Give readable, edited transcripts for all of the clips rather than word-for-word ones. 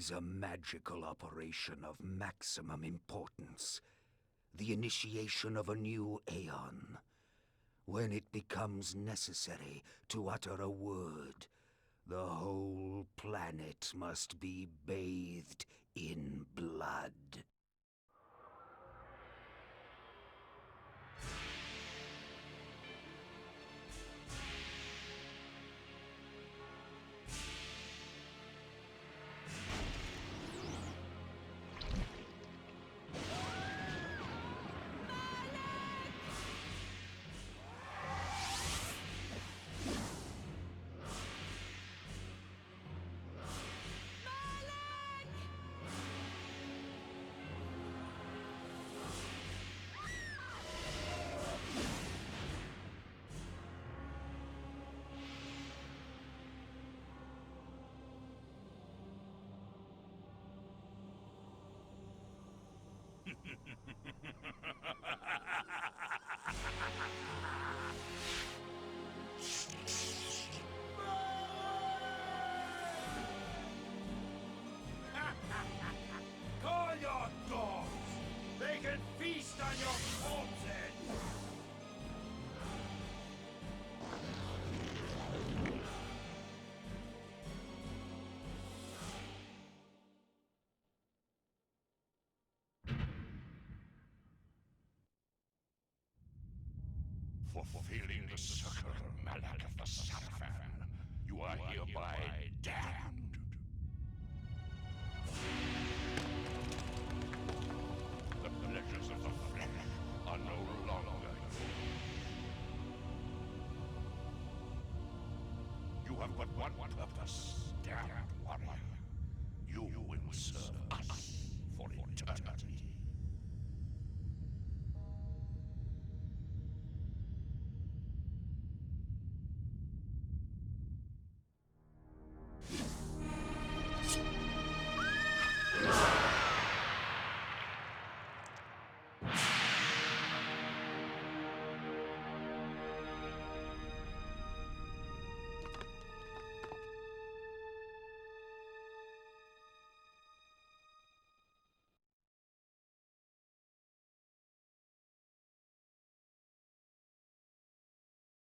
is a magical operation of maximum importance. The initiation of a new aeon. When it becomes necessary to utter a word, the whole planet must be bathed in blood. Call your dogs! They can feast on your corpses! Fulfilling the sacred mallet of the Sarafan, you are hereby damned. The pleasures of the flesh are no longer yours. You have but one purpose, damned warrior. You will serve us for eternity.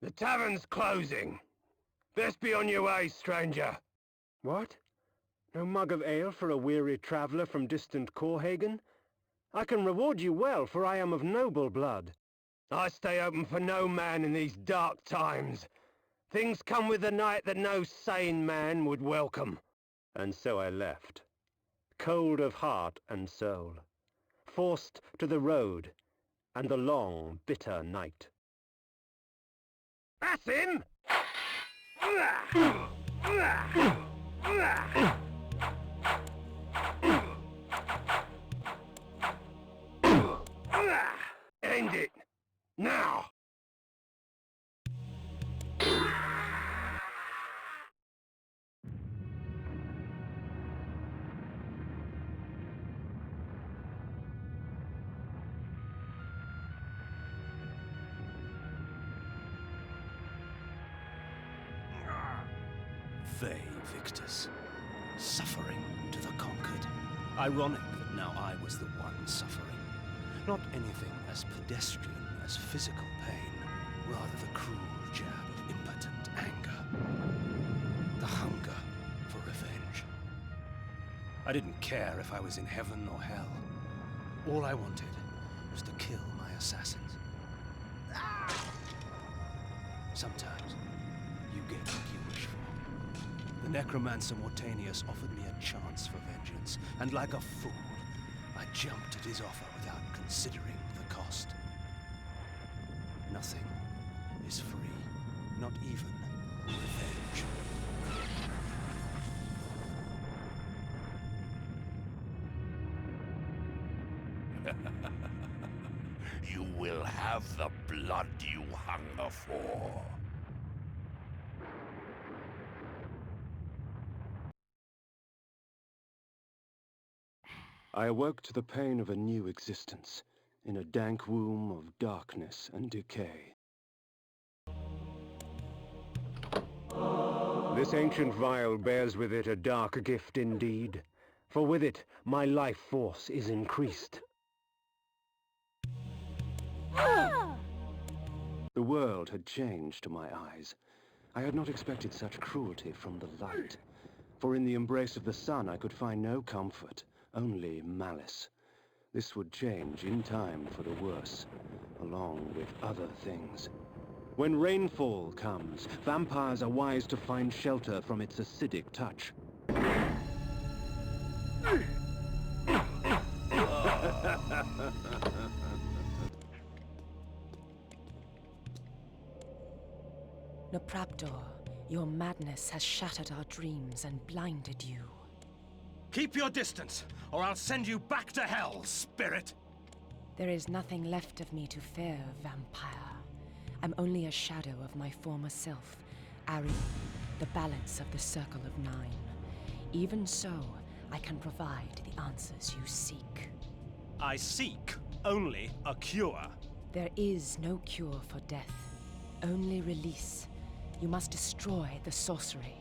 The tavern's closing. Best be on your way, stranger. What? No mug of ale for a weary traveller from distant Corhagen? I can reward you well, for I am of noble blood. I stay open for no man in these dark times. Things come with the night that no sane man would welcome. And so I left, cold of heart and soul, forced to the road and the long, bitter night. That's him! End it! Now! They, Victus. Suffering to the conquered. Ironic that now I was the one suffering. Not anything as pedestrian as physical pain, rather the cruel jab of impotent anger. The hunger for revenge. I didn't care if I was in heaven or hell. All I wanted was to kill my assassins. Sometimes you get what you wish for. The necromancer Mortanius offered me a chance for vengeance, and like a fool, I jumped at his offer without considering the cost. Nothing is free, not even revenge. You will have the blood you hunger for. I awoke to the pain of a new existence, in a dank womb of darkness and decay. This ancient vial bears with it a dark gift indeed, for with it my life force is increased. The world had changed to my eyes. I had not expected such cruelty from the light, for in the embrace of the sun I could find no comfort, only malice. This would change in time for the worse, along with other things. When rainfall comes, vampires are wise to find shelter from its acidic touch. Nopraptor, your madness has shattered our dreams and blinded you. Keep your distance, or I'll send you back to hell, spirit! There is nothing left of me to fear, vampire. I'm only a shadow of my former self, Ari, the balance of the Circle of Nine. Even so, I can provide the answers you seek. I seek only a cure. There is no cure for death, only release. You must destroy the sorcery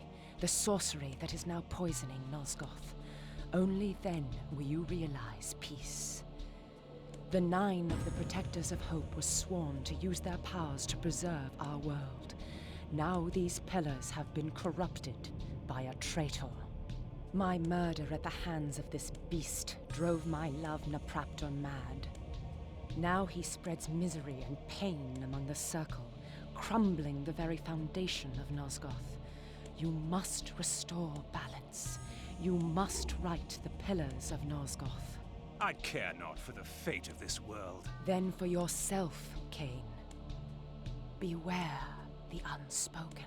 that is now poisoning Nosgoth. Only then will you realize peace. The Nine of the Protectors of Hope were sworn to use their powers to preserve our world. Now these pillars have been corrupted by a traitor. My murder at the hands of this beast drove my love Nopraptor mad. Now he spreads misery and pain among the Circle, crumbling the very foundation of Nosgoth. You must restore balance. You must right the pillars of Nosgoth. I care not for the fate of this world. Then for yourself, Kain. Beware the unspoken.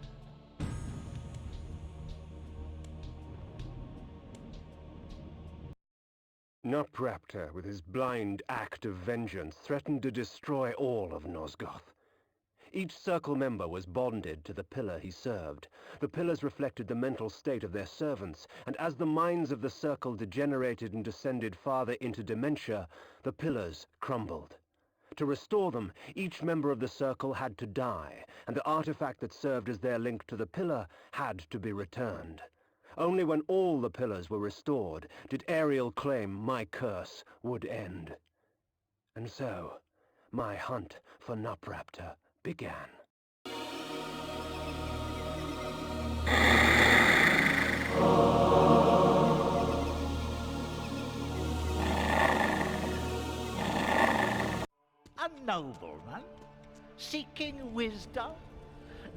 Nopraptor, with his blind act of vengeance, threatened to destroy all of Nosgoth. Each Circle member was bonded to the pillar he served. The pillars reflected the mental state of their servants, and as the minds of the Circle degenerated and descended farther into dementia, the pillars crumbled. To restore them, each member of the Circle had to die, and the artifact that served as their link to the pillar had to be returned. Only when all the pillars were restored did Ariel claim my curse would end. And so, my hunt for Nopraptor began. A nobleman, seeking wisdom.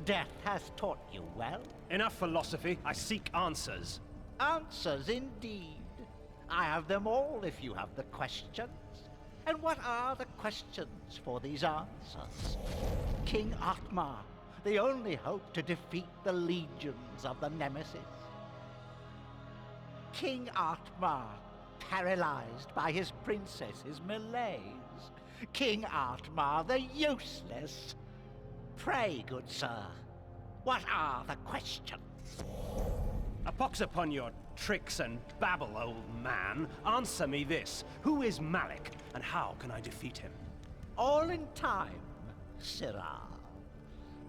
Death has taught you well. Enough philosophy. I seek answers. Answers indeed. I have them all if you have the questions. And what are the questions for these answers? King Atmar, the only hope to defeat the legions of the Nemesis. King Atmar, paralyzed by his princess's malaise. King Atmar, the useless. Pray, good sir, what are the questions? A pox upon your tricks and babble, old man. Answer me this. Who is Malik, and how can I defeat him? All in time, Sirrah.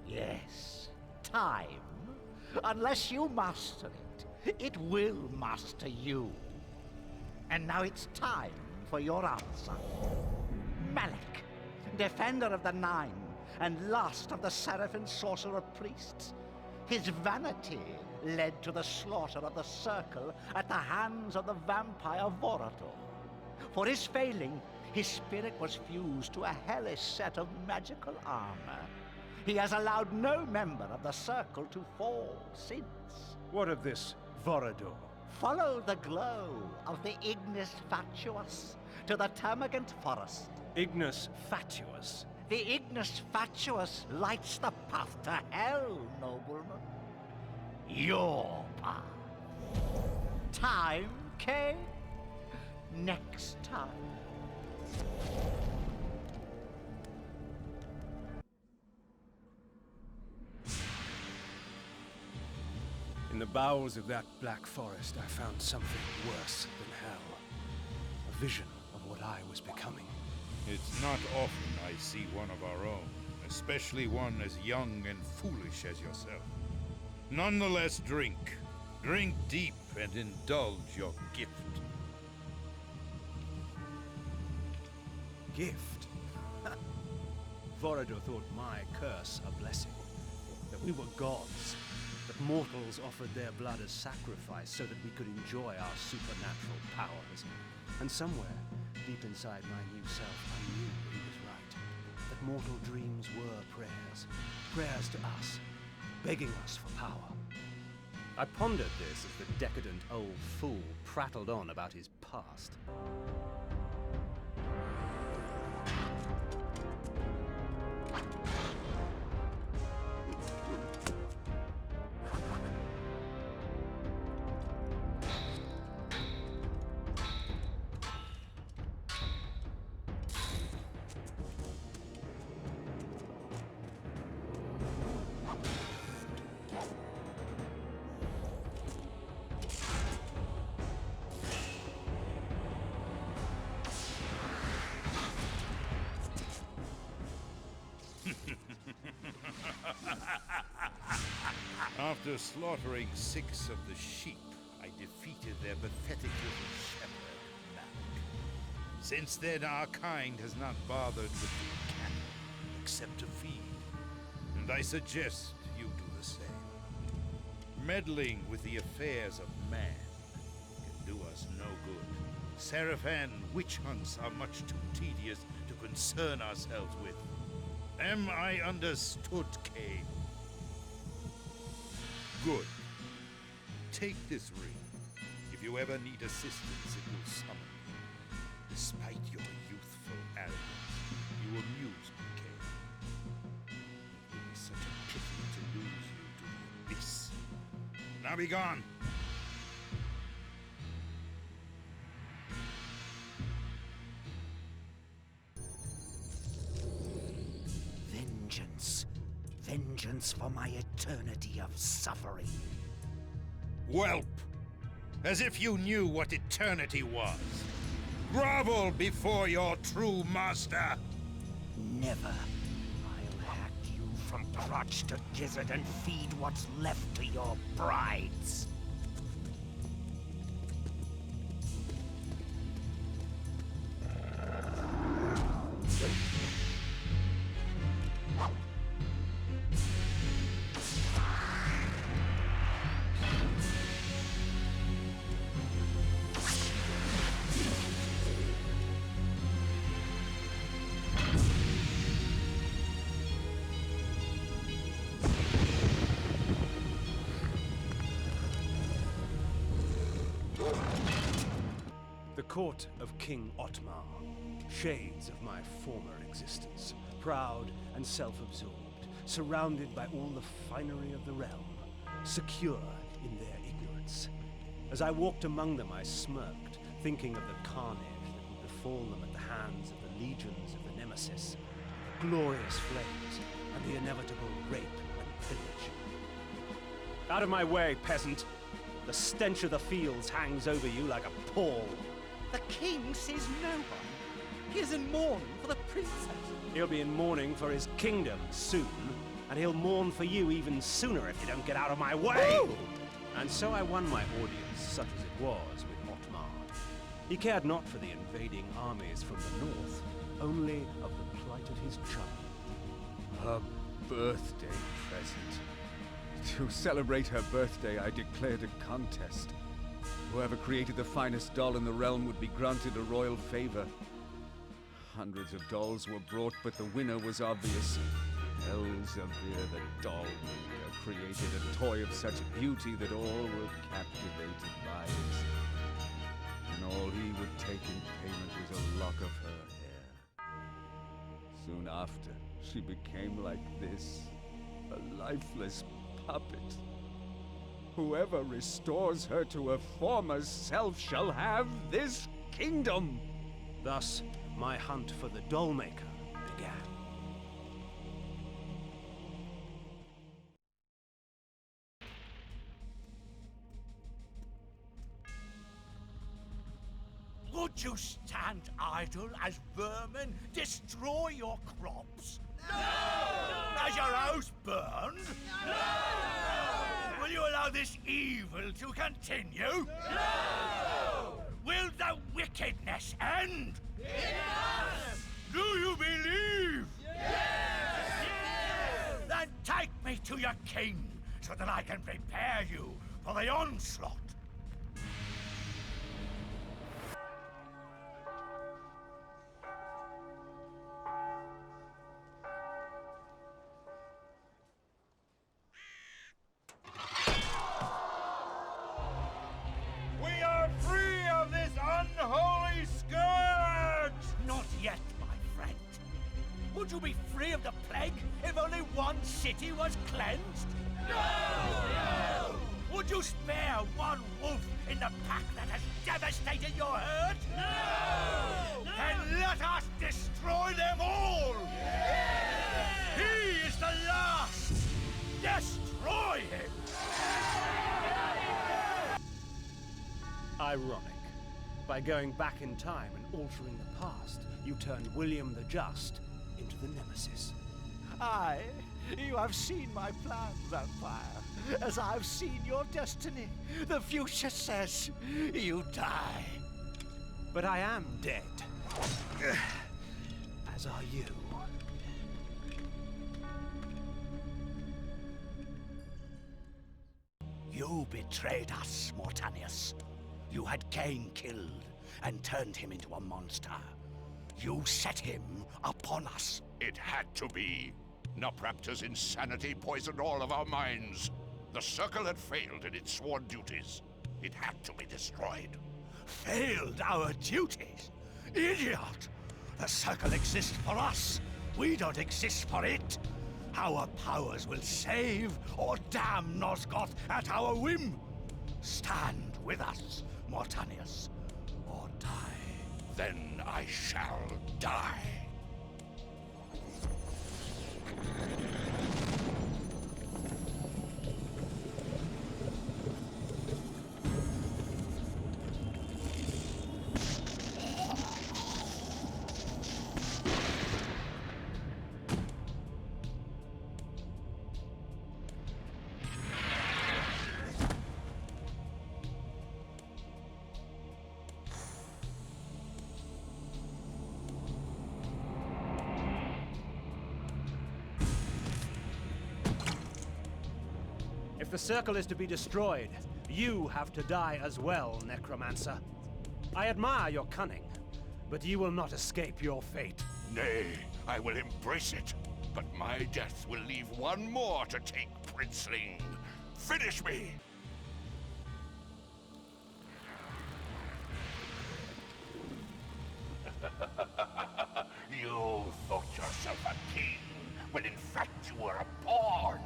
Yes, time. Unless you master it, it will master you. And now it's time for your answer. Malik, defender of the Nine, and last of the Seraphim sorcerer priests. His vanity led to the slaughter of the Circle at the hands of the vampire Vorador. For his failing, his spirit was fused to a hellish set of magical armor. He has allowed no member of the Circle to fall since. What of this Vorador? Follow the glow of the Ignis Fatuous to the Termagant Forest. Ignis Fatuous? The Ignis Fatuous lights the path to hell, nobleman. Your path. Time, Kain? Next time. In the bowels of that black forest, I found something worse than hell. A vision of what I was becoming. It's not often I see one of our own, especially one as young and foolish as yourself. Nonetheless, drink. Drink deep and indulge your gift. gift. Vorador thought my curse a blessing. That we were gods. That mortals offered their blood as sacrifice so that we could enjoy our supernatural powers. And somewhere, deep inside my new self, I knew he was right. That mortal dreams were prayers. Prayers to us, begging us for power. I pondered this as the decadent old fool prattled on about his past. After slaughtering 6 of the sheep, I defeated their pathetic little shepherd, Malak. Since then, our kind has not bothered with the cattle, except to feed. And I suggest you do the same. Meddling with the affairs of man can do us no good. Seraphan witch hunts are much too tedious to concern ourselves with. Am I understood, Kain? Good. Take this ring. If you ever need assistance, it will summon you. Despite your youthful arrogance, you amuse me, Kain. It would be such a pity to lose you to the abyss. Now be gone! Vengeance. Vengeance for my eternity of suffering. Whelp! As if you knew what eternity was. Grovel before your true master! Never. I'll hack you from crotch to gizzard and feed what's left to your brides. The court of King Otmar, shades of my former existence, proud and self-absorbed, surrounded by all the finery of the realm, secure in their ignorance. As I walked among them, I smirked, thinking of the carnage that would befall them at the hands of the legions of the Nemesis, the glorious flames, and the inevitable rape and pillage. Out of my way, peasant! The stench of the fields hangs over you like a pall. The king sees no one. He is in mourning for the princess. He'll be in mourning for his kingdom soon, and he'll mourn for you even sooner if you don't get out of my way! Ooh! And so I won my audience, such as it was, with Otmar. He cared not for the invading armies from the north, only of the plight of his child. Her birthday present. To celebrate her birthday, I declared a contest. Whoever created the finest doll in the realm would be granted a royal favor. Hundreds of dolls were brought, but the winner was obvious. Elzevir, the doll maker, created a toy of such beauty that all were captivated by it. And all he would take in payment was a lock of her hair. Soon after, she became like this, a lifeless puppet. Whoever restores her to her former self shall have this kingdom. Thus, my hunt for the doll maker began. Would you stand idle as vermin destroy your crops? No! Has your house burned? No! Will you allow this evil to continue? No! Will the wickedness end? It must! Do you believe? Yes! Then take me to your king, so that I can prepare you for the onslaught. We are free of this unholy scourge! Not yet, my friend. Would you be free of the plague if only one city was cleansed? No! Would you spare one wolf in the pack that has devastated your herd? No! Then let us destroy them all! Yes! He is the last! Destroy him! Ironic. By going back in time and altering the past, you turned William the Just into the Nemesis. Aye, you have seen my plans, Vampire, as I've seen your destiny. The future says you die. But I am dead. As are you. You betrayed us, Mortanius. You had Kain killed and turned him into a monster. You set him upon us. It had to be. Nopraptor's insanity poisoned all of our minds. The Circle had failed in its sworn duties. It had to be destroyed. Failed our duties? Idiot! The Circle exists for us. We don't exist for it. Our powers will save or damn Nosgoth at our whim. Stand with us, Mortanius, or die. Then I shall die. If the Circle is to be destroyed, you have to die as well, Necromancer. I admire your cunning, but you will not escape your fate. Nay, I will embrace it. But my death will leave one more to take, Princeling. Finish me! You thought yourself a king, when in fact you were a pawn.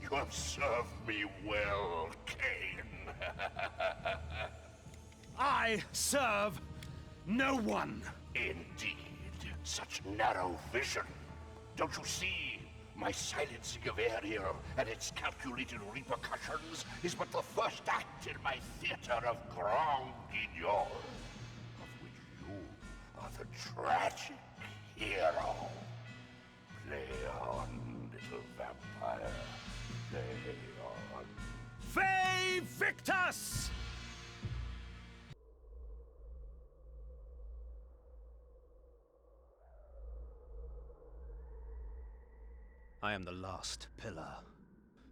You have served me well, Kain. I serve no one. Indeed, such narrow vision. Don't you see? My silencing of Ariel and its calculated repercussions is but the first act in my theater of Grand Guignol, of which you are the tragic hero. Play on, little vampire. Play on. Fay Victus! I am the last pillar,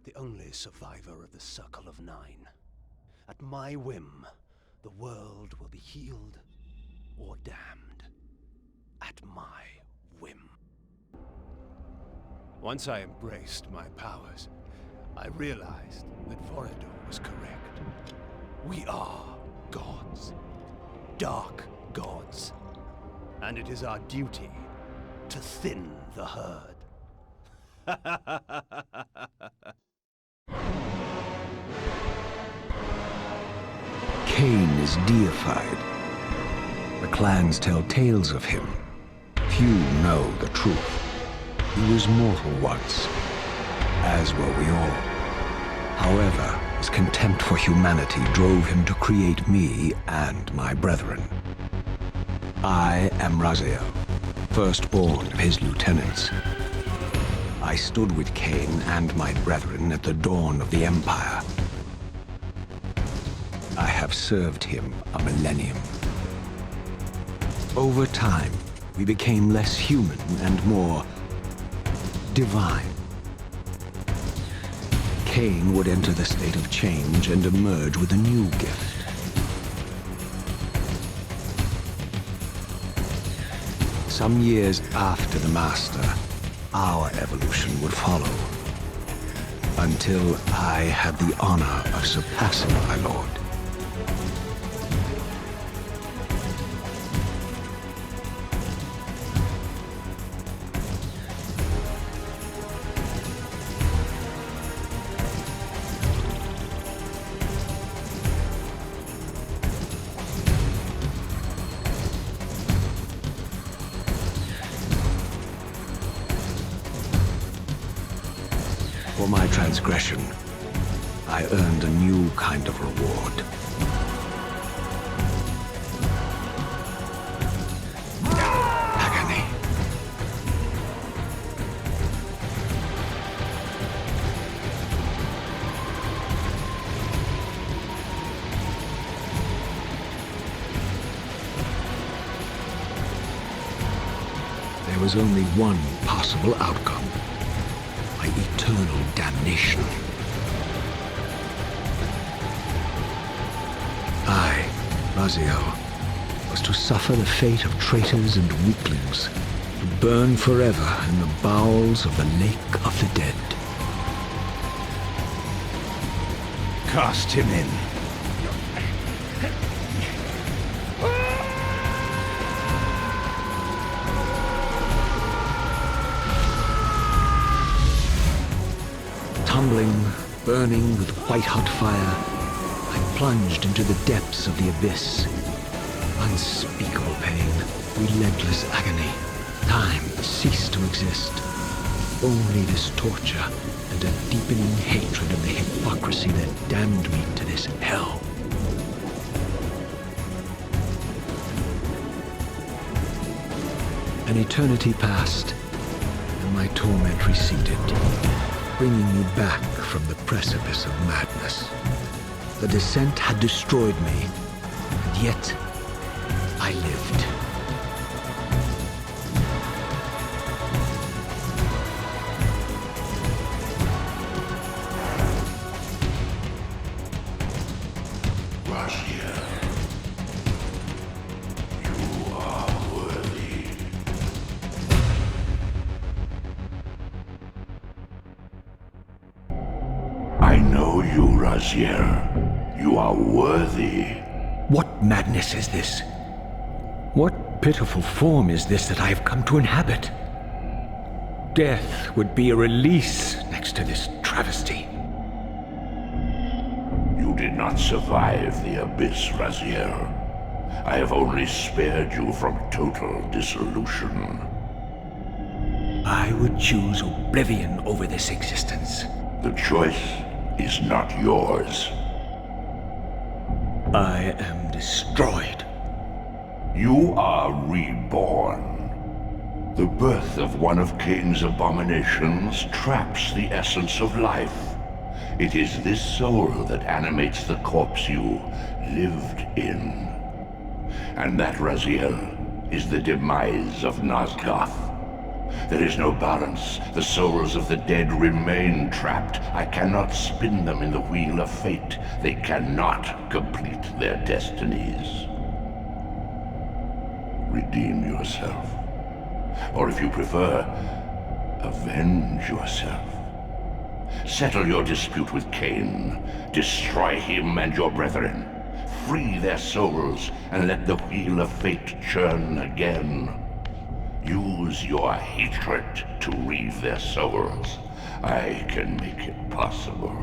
the only survivor of the Circle of Nine. At my whim, the world will be healed or damned. At my whim. Once I embraced my powers, I realized that Vorador was correct. We are gods. Dark gods. And it is our duty to thin the herd. Kain is deified. The clans tell tales of him. Few know the truth. He was mortal once, as were we all. However, his contempt for humanity drove him to create me and my brethren. I am Raziel, firstborn of his lieutenants. I stood with Kain and my brethren at the dawn of the Empire. I have served him a millennium. Over time, we became less human and more divine. Kain would enter the state of change and emerge with a new gift. Some years after the Master, our evolution would follow. Until I had the honor of surpassing my lord. For my transgression, I earned a new kind of reward. Agony. There was only one possible outcome. My eternal damnation. I, Raziel, was to suffer the fate of traitors and weaklings, to burn forever in the bowels of the Lake of the Dead. Cast him in. Tumbling, burning with white-hot fire, I plunged into the depths of the abyss. Unspeakable pain, relentless agony. Time ceased to exist. Only this torture and a deepening hatred of the hypocrisy that damned me to this hell. An eternity passed, and my torment receded, bringing me back from the precipice of madness. The descent had destroyed me, and yet I lived. I know you, Raziel. You are worthy. What madness is this? What pitiful form is this that I have come to inhabit? Death would be a release next to this travesty. You did not survive the abyss, Raziel. I have only spared you from total dissolution. I would choose oblivion over this existence. The choice is not yours. I am destroyed. You are reborn. The birth of one of Kain's abominations traps the essence of life. It is this soul that animates the corpse you lived in. And that, Raziel, is the demise of Nosgoth. There is no balance. The souls of the dead remain trapped. I cannot spin them in the wheel of fate. They cannot complete their destinies. Redeem yourself. Or if you prefer, avenge yourself. Settle your dispute with Kain. Destroy him and your brethren. Free their souls and let the wheel of fate churn again. Use your hatred to reave their souls. I can make it possible.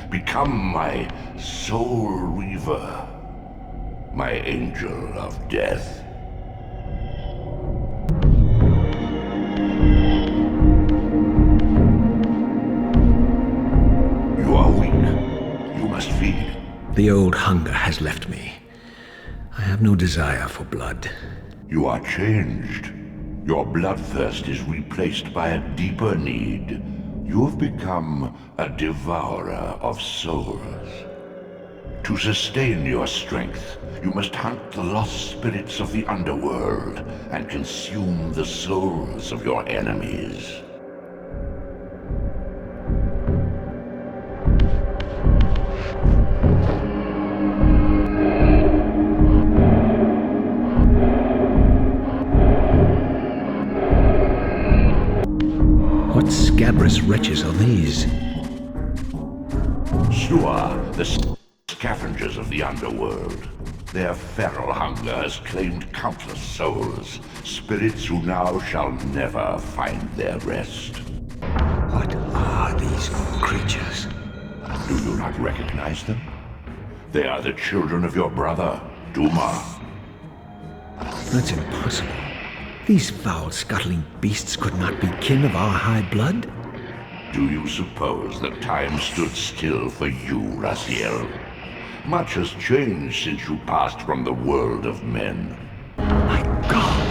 Become my soul reaver, my angel of death. You are weak. You must feed. The old hunger has left me. I have no desire for blood. You are changed. Your bloodthirst is replaced by a deeper need. You have become a devourer of souls. To sustain your strength, you must hunt the lost spirits of the underworld and consume the souls of your enemies. What scabrous wretches are these? Shua, the scavengers of the underworld. Their feral hunger has claimed countless souls, spirits who now shall never find their rest. What are these creatures? Do you not recognize them? They are the children of your brother, Duma. That's impossible. These foul, scuttling beasts could not be kin of our high blood. Do you suppose that time stood still for you, Raziel? Much has changed since you passed from the world of men. My God!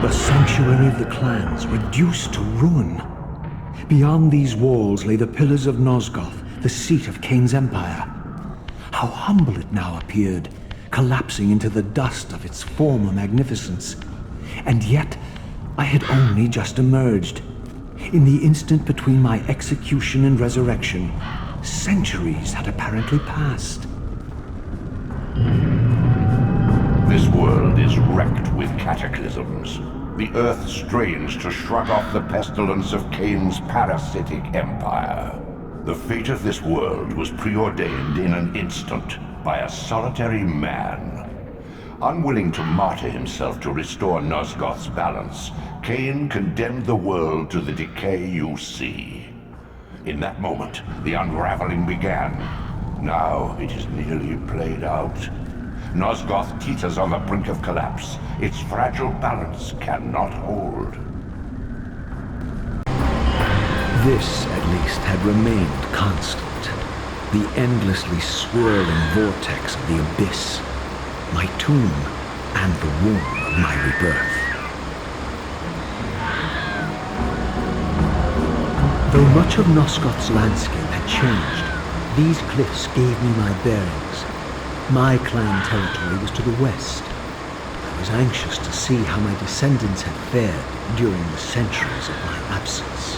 The sanctuary of the clans reduced to ruin. Beyond these walls lay the pillars of Nosgoth, the seat of Kain's empire. How humble it now appeared, collapsing into the dust of its former magnificence. And yet, I had only just emerged. In the instant between my execution and resurrection, centuries had apparently passed. This world is wrecked with cataclysms. The earth strains to shrug off the pestilence of Kain's parasitic empire. The fate of this world was preordained in an instant by a solitary man. Unwilling to martyr himself to restore Nosgoth's balance, Kain condemned the world to the decay you see. In that moment, the unraveling began. Now it is nearly played out. Nosgoth teeters on the brink of collapse. Its fragile balance cannot hold. This, at least, had remained constant. The endlessly swirling vortex of the abyss. My tomb, and the womb of my rebirth. Though much of Nosgoth's landscape had changed, these cliffs gave me my bearings. My clan territory was to the west. I was anxious to see how my descendants had fared during the centuries of my absence.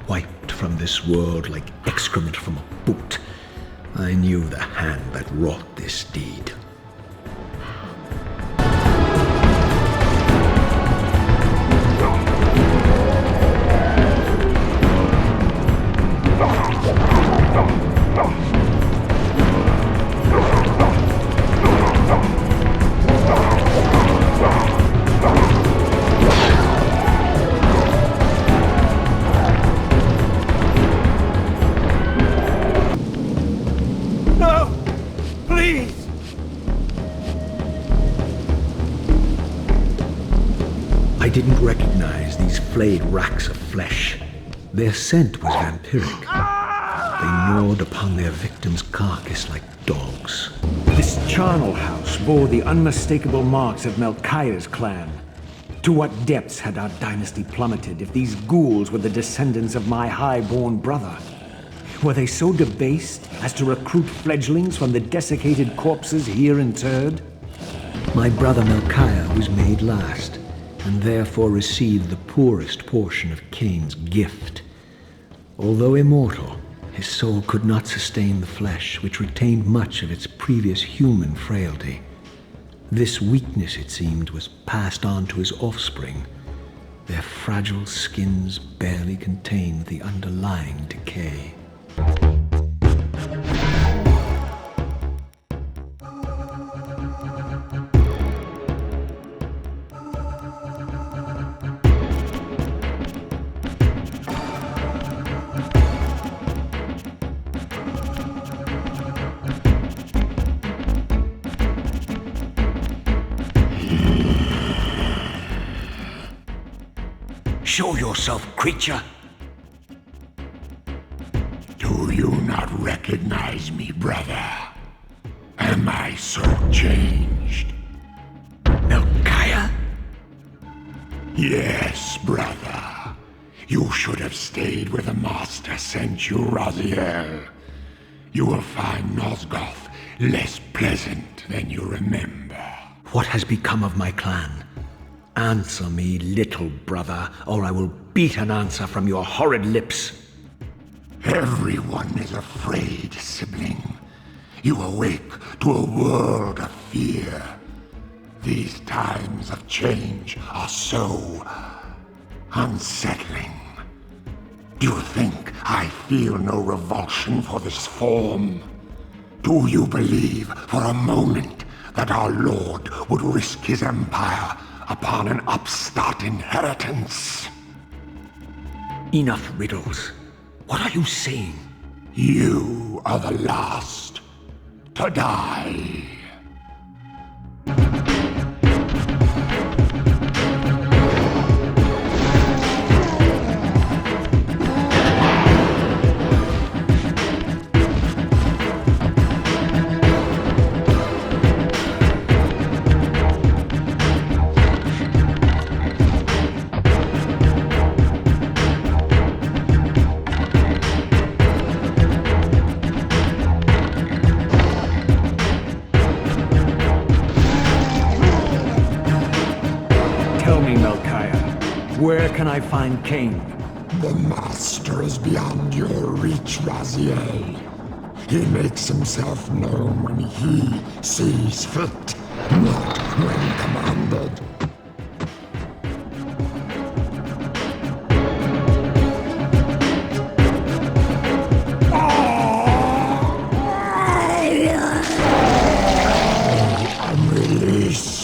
Wiped from this world like excrement from a boot. I knew the hand that wrought this deed. I didn't recognize these flayed racks of flesh. Their scent was vampiric. They gnawed upon their victim's carcass like dogs. This charnel house bore the unmistakable marks of Melchiah's clan. To what depths had our dynasty plummeted if these ghouls were the descendants of my high-born brother? Were they so debased as to recruit fledglings from the desiccated corpses here interred? My brother Melchiah was made last, and therefore received the poorest portion of Kain's gift. Although immortal, his soul could not sustain the flesh, which retained much of its previous human frailty. This weakness, it seemed, was passed on to his offspring. Their fragile skins barely contained the underlying decay. Show yourself, creature! you not recognize me, brother? Am I so changed? Melchiah? Yes, brother. You should have stayed where the Master sent you, Raziel. You will find Nosgoth less pleasant than you remember. What has become of my clan? Answer me, little brother, or I will beat an answer from your horrid lips. Everyone is afraid, sibling. You awake to a world of fear. These times of change are so unsettling. Do you think I feel no revulsion for this form? Do you believe for a moment that our Lord would risk his empire upon an upstart inheritance? Enough riddles. What are you saying? You are the last to die. Tell me, Melchiah, where can I find Kain? The Master is beyond your reach, Raziel. He makes himself known when he sees fit, not when commanded. I'm released.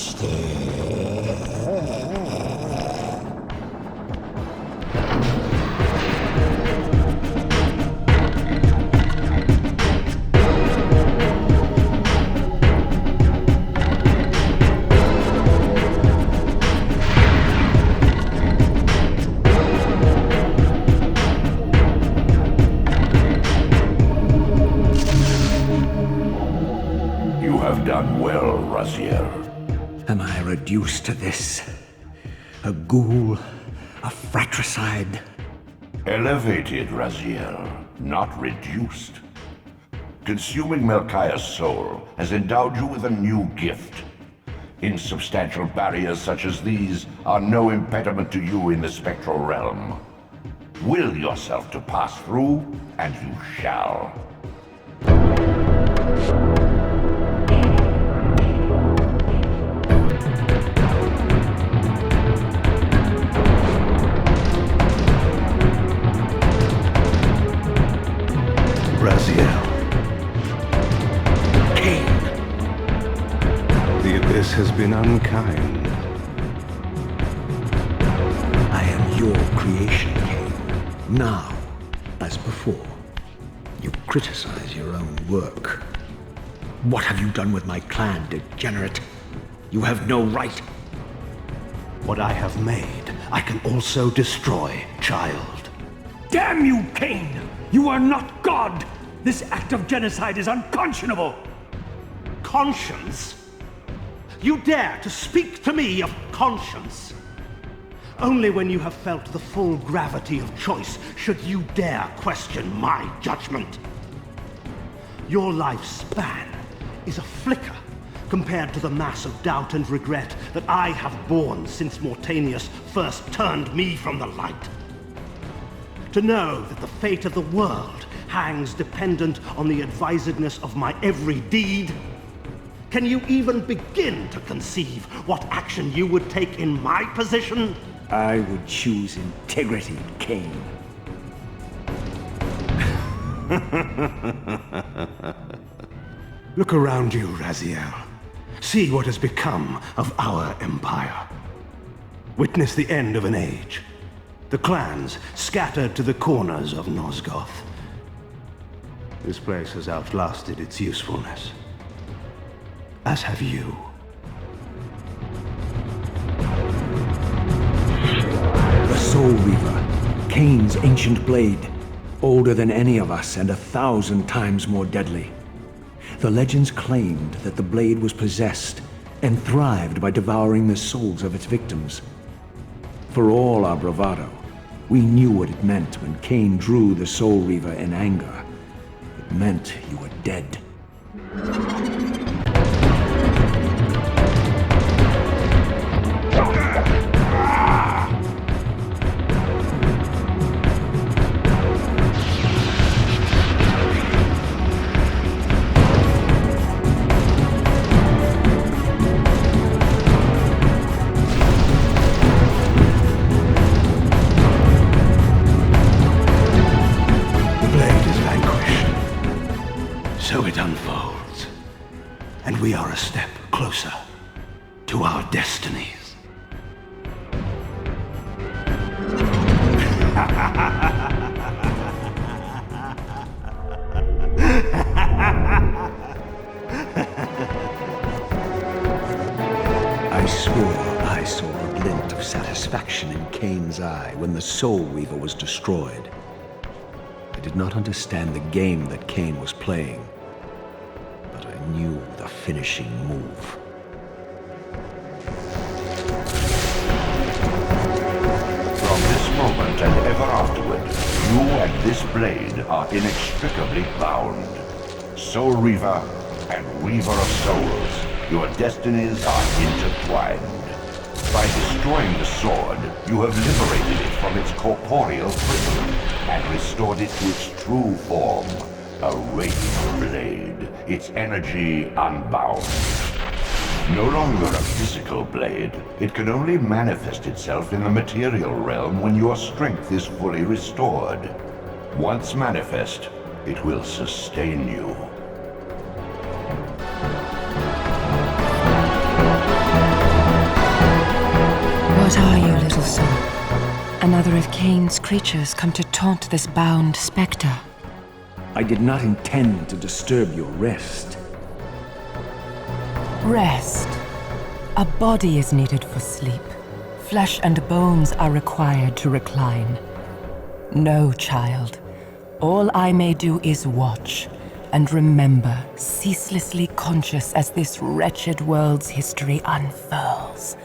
You have done well, Raziel. Am I reduced to this? A ghoul? A fratricide? Elevated, Raziel, not reduced. Consuming Melchiah's soul has endowed you with a new gift. Insubstantial barriers such as these are no impediment to you in the spectral realm. Will yourself to pass through, and you shall. Raziel. Kain! The Abyss has been unkind. I am your creation, Kain. Now, as before, you criticize your own work. What have you done with my clan, degenerate? You have no right. What I have made, I can also destroy, child. Damn you, Kain! You are not God! This act of genocide is unconscionable! Conscience? You dare to speak to me of conscience? Only when you have felt the full gravity of choice should you dare question my judgment. Your lifespan is a flicker compared to the mass of doubt and regret that I have borne since Mortanius first turned me from the light. To know that the fate of the world hangs dependent on the advisedness of my every deed? Can you even begin to conceive what action you would take in my position? I would choose integrity, Kain. Look around you, Raziel. See what has become of our empire. Witness the end of an age. The clans scattered to the corners of Nosgoth. This place has outlasted its usefulness. As have you. The Soul Reaver, Kain's ancient blade. older than any of us and 1,000 times more deadly. The legends claimed that the blade was possessed and thrived by devouring the souls of its victims. For all our bravado, we knew what it meant when Kain drew the Soul Reaver in anger. It meant you were dead. So it unfolds, and we are a step closer to our destinies. I swore I saw a glint of satisfaction in Kain's eye when the Soul Reaver was destroyed. I did not understand the game that Kain was playing, but I knew the finishing move. From this moment and ever afterward, you and this blade are inextricably bound. Soul Reaver and Weaver of Souls, your destinies are intertwined. By destroying the sword, you have liberated it from its corporeal prison and restored it to its true form, a wraith blade, its energy unbound. No longer a physical blade, it can only manifest itself in the material realm when your strength is fully restored. Once manifest, it will sustain you. What are you, little soul? Another of Kain's creatures come to taunt this bound spectre. I did not intend to disturb your rest. Rest. A body is needed for sleep. Flesh and bones are required to recline. No, child. All I may do is watch and remember, ceaselessly conscious as this wretched world's history unfurls.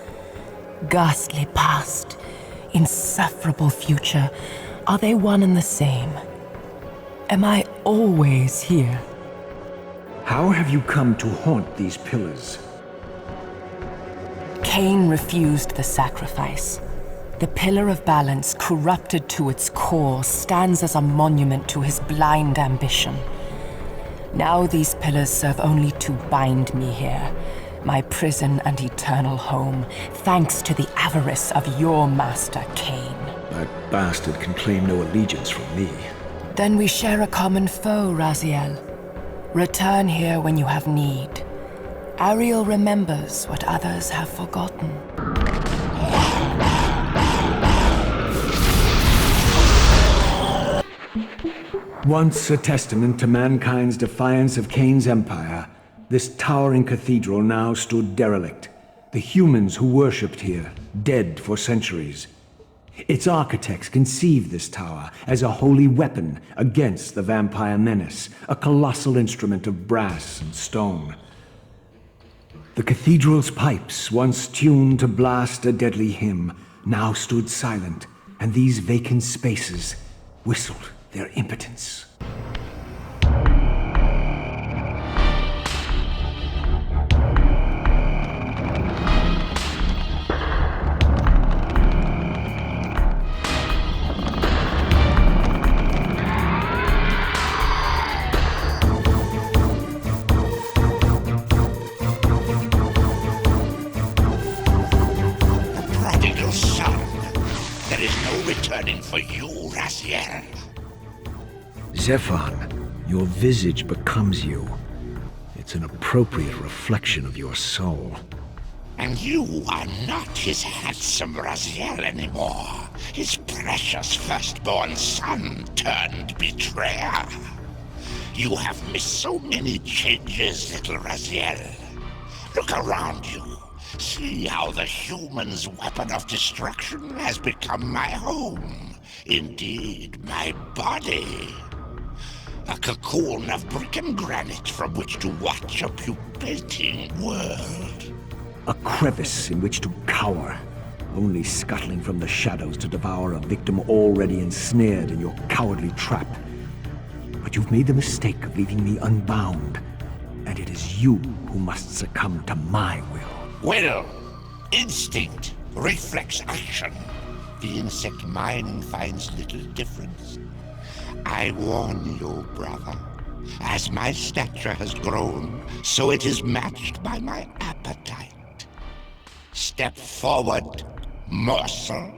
Ghastly past, insufferable future, are they one and the same? Am I always here? How have you come to haunt these pillars? Kain refused the sacrifice. The Pillar of Balance, corrupted to its core, stands as a monument to his blind ambition. Now these pillars serve only to bind me here, my prison and eternal home, thanks to the avarice of your master, Kain. That bastard can claim no allegiance from me. Then we share a common foe, Raziel. Return here when you have need. Ariel remembers what others have forgotten. Once a testament to mankind's defiance of Kain's empire, this towering cathedral now stood derelict. The humans who worshipped here, dead for centuries. Its architects conceived this tower as a holy weapon against the vampire menace, a colossal instrument of brass and stone. The cathedral's pipes, once tuned to blast a deadly hymn, now stood silent, and these vacant spaces whistled their impotence. Returning for you, Raziel. Zephon, your visage becomes you. It's an appropriate reflection of your soul. And you are not his handsome Raziel anymore. His precious firstborn son turned betrayer. You have missed so many changes, little Raziel. Look around you. See how the human's weapon of destruction has become my home. Indeed, my body. A cocoon of brick and granite from which to watch a pupating world. A crevice in which to cower, only scuttling from the shadows to devour a victim already ensnared in your cowardly trap. But you've made the mistake of leaving me unbound, and it is you who must succumb to my will. Will, instinct, reflex action. The insect mind finds little difference. I warn you, brother. As my stature has grown, so it is matched by my appetite. Step forward, morsel.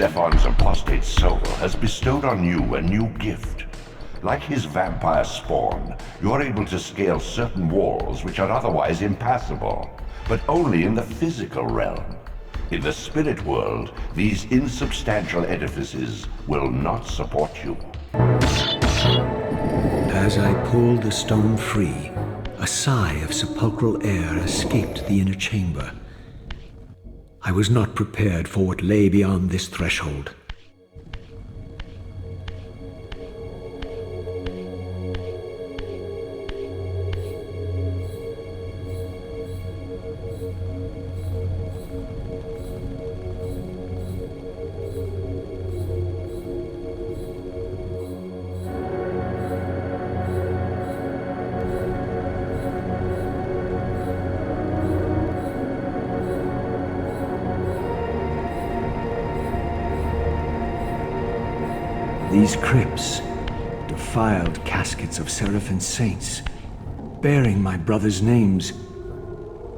Zephon's apostate soul has bestowed on you a new gift. Like his vampire spawn, you're able to scale certain walls which are otherwise impassable, but only in the physical realm. In the spirit world, these insubstantial edifices will not support you. As I pulled the stone free, a sigh of sepulchral air escaped the inner chamber. I was not prepared for what lay beyond this threshold. These crypts, defiled caskets of seraphim saints, bearing my brothers' names,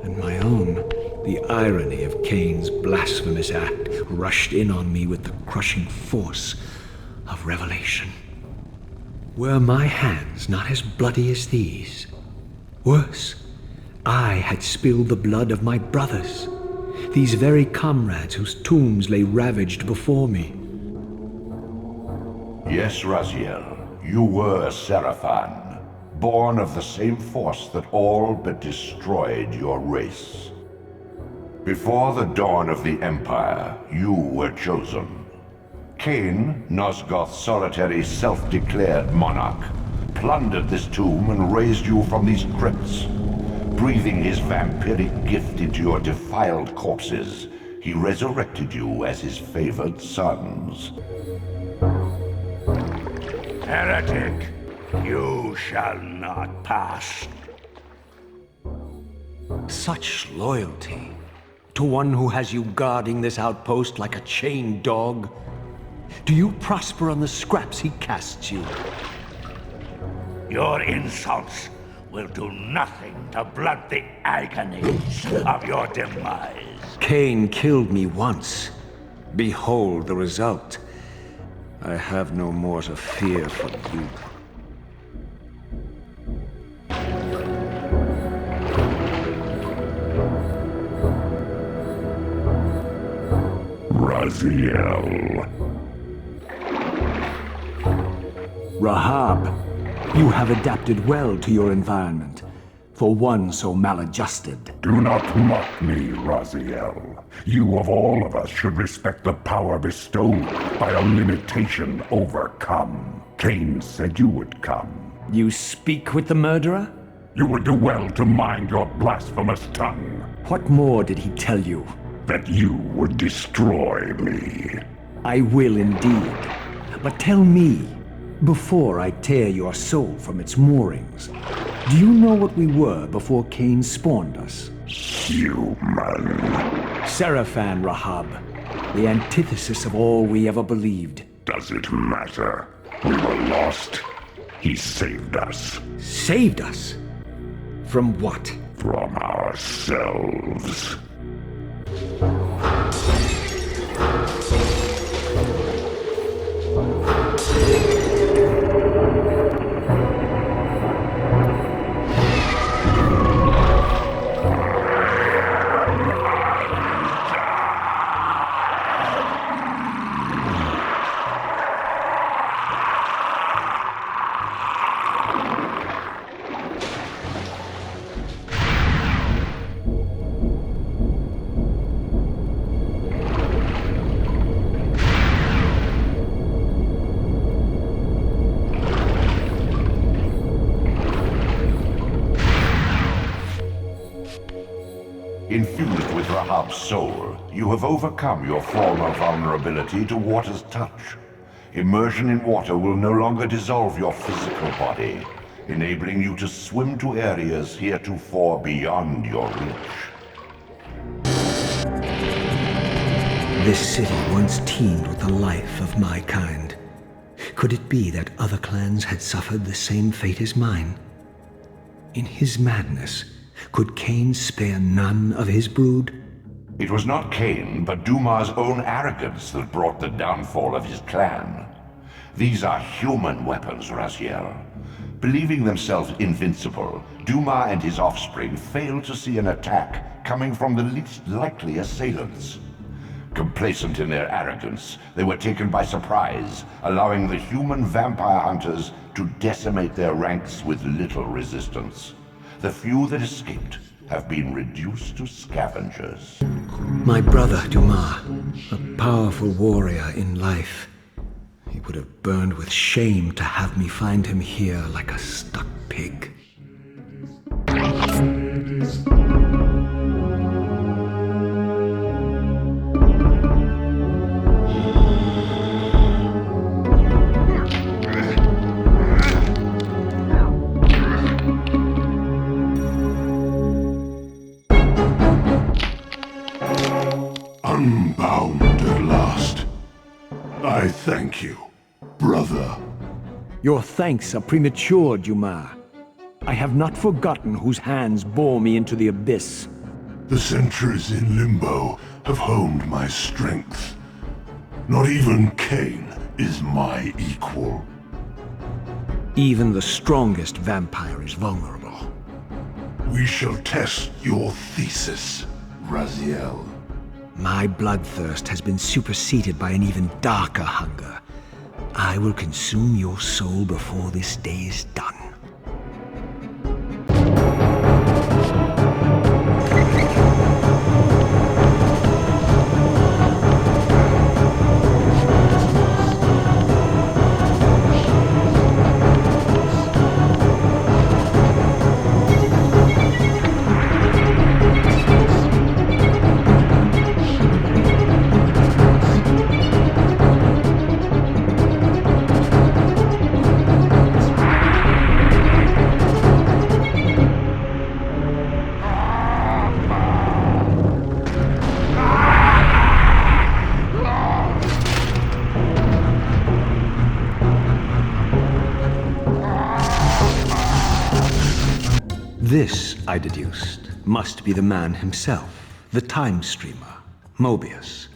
and my own. The irony of Kain's blasphemous act rushed in on me with the crushing force of revelation. Were my hands not as bloody as these? Worse, I had spilled the blood of my brothers, these very comrades whose tombs lay ravaged before me. Yes, Raziel, you were a Seraphan, born of the same force that all but destroyed your race. Before the dawn of the Empire, you were chosen. Kain, Nosgoth's solitary self-declared monarch, plundered this tomb and raised you from these crypts. Breathing his vampiric gift into your defiled corpses, he resurrected you as his favored sons. Heretic, you shall not pass. Such loyalty to one who has you guarding this outpost like a chained dog? Do you prosper on the scraps he casts you? Your insults will do nothing to blunt the agonies of your demise. Kain killed me once. Behold the result. I have no more to fear from you. Raziel. Rahab, you have adapted well to your environment, for one so maladjusted. Do not mock me, Raziel. You of all of us should respect the power bestowed by a limitation overcome. Kain said you would come. You speak with the murderer? You would do well to mind your blasphemous tongue. What more did he tell you? That you would destroy me. I will indeed. But tell me, Before I tear your soul from its moorings, do you know what we were before Kain spawned us? Human. Seraphan Rahab, the antithesis of all we ever believed. Does it matter? We were lost. He saved us. Saved us? From what? From ourselves. Infused with Rahab's soul, you have overcome your former vulnerability to water's touch. Immersion in water will no longer dissolve your physical body, enabling you to swim to areas heretofore beyond your reach. This city once teemed with the life of my kind. Could it be that other clans had suffered the same fate as mine? In his madness, could Kain spare none of his brood? It was not Kain, but Duma's own arrogance that brought the downfall of his clan. These are human weapons, Raziel. Believing themselves invincible, Duma and his offspring failed to see an attack coming from the least likely assailants. Complacent in their arrogance, they were taken by surprise, allowing the human vampire hunters to decimate their ranks with little resistance. The few that escaped have been reduced to scavengers. My brother, Duma, a powerful warrior in life. He would have burned with shame to have me find him here like a stuck pig. Unbound at last. I thank you, brother. Your thanks are premature, Duma. I have not forgotten whose hands bore me into the abyss. The centuries in Limbo have honed my strength. Not even Kain is my equal. Even the strongest vampire is vulnerable. We shall test your thesis, Raziel. My bloodthirst has been superseded by an even darker hunger. I will consume your soul before this day is done. This, I deduced, must be the man himself, the time streamer, Mobius.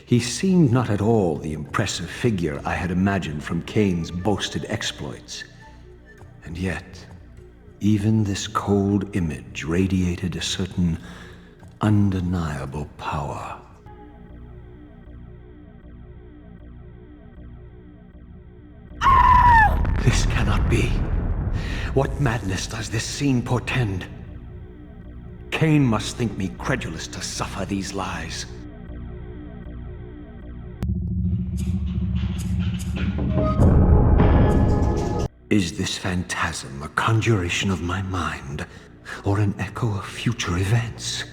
He seemed not at all the impressive figure I had imagined from Kain's boasted exploits. And yet, even this cold image radiated a certain undeniable power. This cannot be. What madness does this scene portend? Kain must think me credulous to suffer these lies. Is this phantasm a conjuration of my mind, or an echo of future events?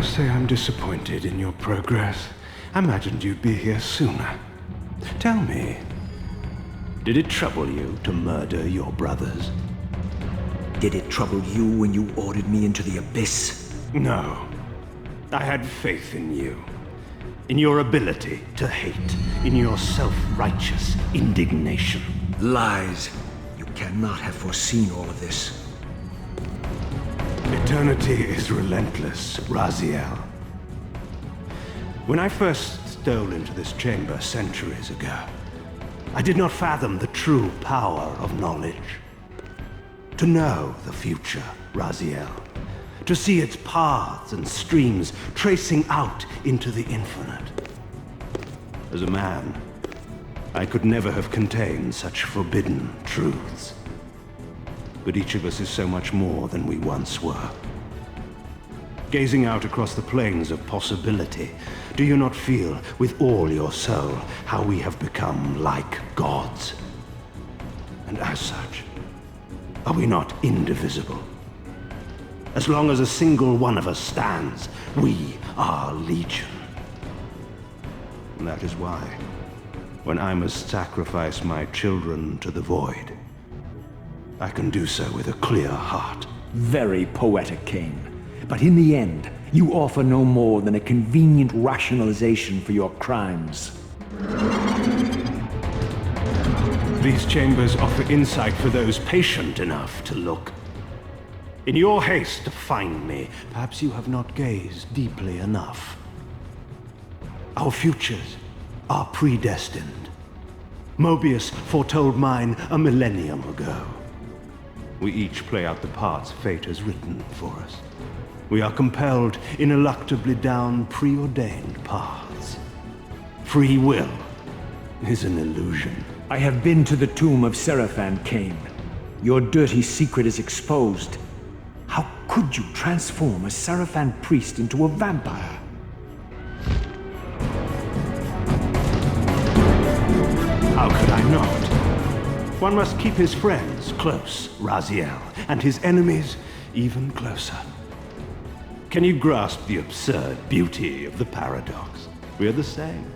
must say I'm disappointed in your progress. I imagined you'd be here sooner. Tell me, did it trouble you to murder your brothers? Did it trouble you when you ordered me into the abyss? No. I had faith in you. In your ability to hate. In your self-righteous indignation. Lies. You cannot have foreseen all of this. Eternity is relentless, Raziel. When I first stole into this chamber centuries ago, I did not fathom the true power of knowledge. To know the future, Raziel. To see its paths and streams tracing out into the infinite. As a man, I could never have contained such forbidden truths. But each of us is so much more than we once were. Gazing out across the plains of possibility, do you not feel with all your soul how we have become like gods? And as such, are we not indivisible? As long as a single one of us stands, we are legion. And that is why, when I must sacrifice my children to the void, I can do so with a clear heart. Very poetic, Kain. But in the end, you offer no more than a convenient rationalization for your crimes. These chambers offer insight for those patient enough to look. In your haste to find me, perhaps you have not gazed deeply enough. Our futures are predestined. Mobius foretold mine a millennium ago. We each play out the parts fate has written for us. We are compelled ineluctably down preordained paths. Free will is an illusion. I have been to the tomb of Seraphan, Kain. Your dirty secret is exposed. How could you transform a Seraphan priest into a vampire? How could I not? One must keep his friends close, Raziel, and his enemies even closer. Can you grasp the absurd beauty of the paradox? We're the same.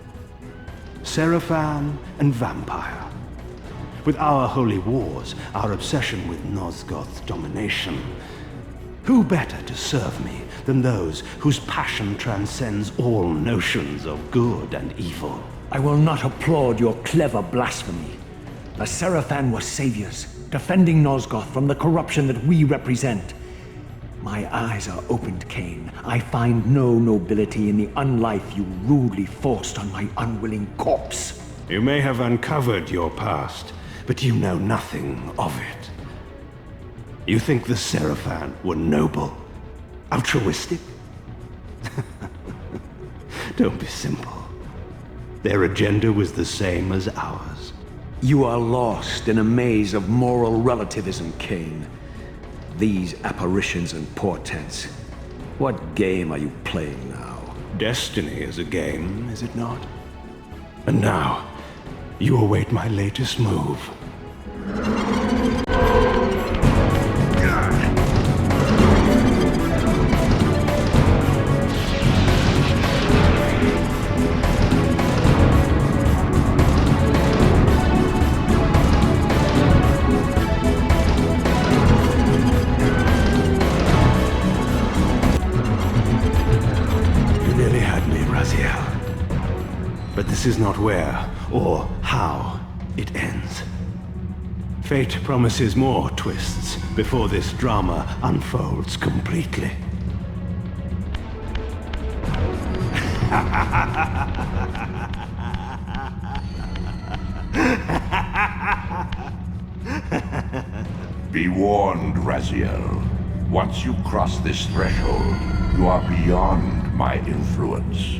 Seraphan and vampire. With our holy wars, our obsession with Nosgoth's domination, who better to serve me than those whose passion transcends all notions of good and evil? I will not applaud your clever blasphemy. The Seraphan were saviors, defending Nosgoth from the corruption that we represent. My eyes are opened, Kain. I find no nobility in the unlife you rudely forced on my unwilling corpse. You may have uncovered your past, but you know nothing of it. You think the Seraphan were noble, altruistic? Don't be simple. Their agenda was the same as ours. You are lost in a maze of moral relativism, Kain. These apparitions and portents. What game are you playing now? Destiny is a game, is it not? And now, you await my latest move. But this is not where or how it ends. Fate promises more twists before this drama unfolds completely. Be warned, Raziel. Once you cross this threshold, you are beyond my influence.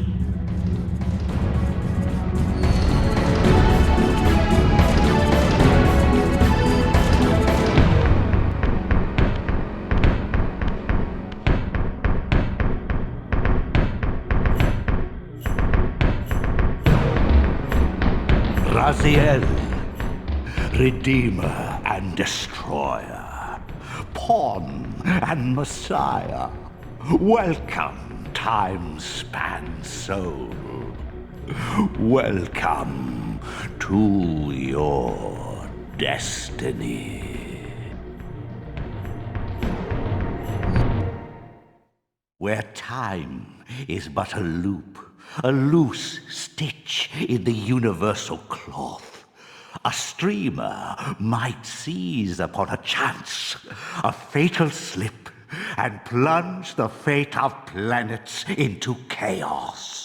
Raziel, Redeemer and Destroyer, Pawn and Messiah, welcome to time-span soul. Welcome to your destiny. Where time is but a loop, a loose stitch in the universal cloth, a streamer might seize upon a chance, a fatal slip, and plunge the fate of planets into chaos.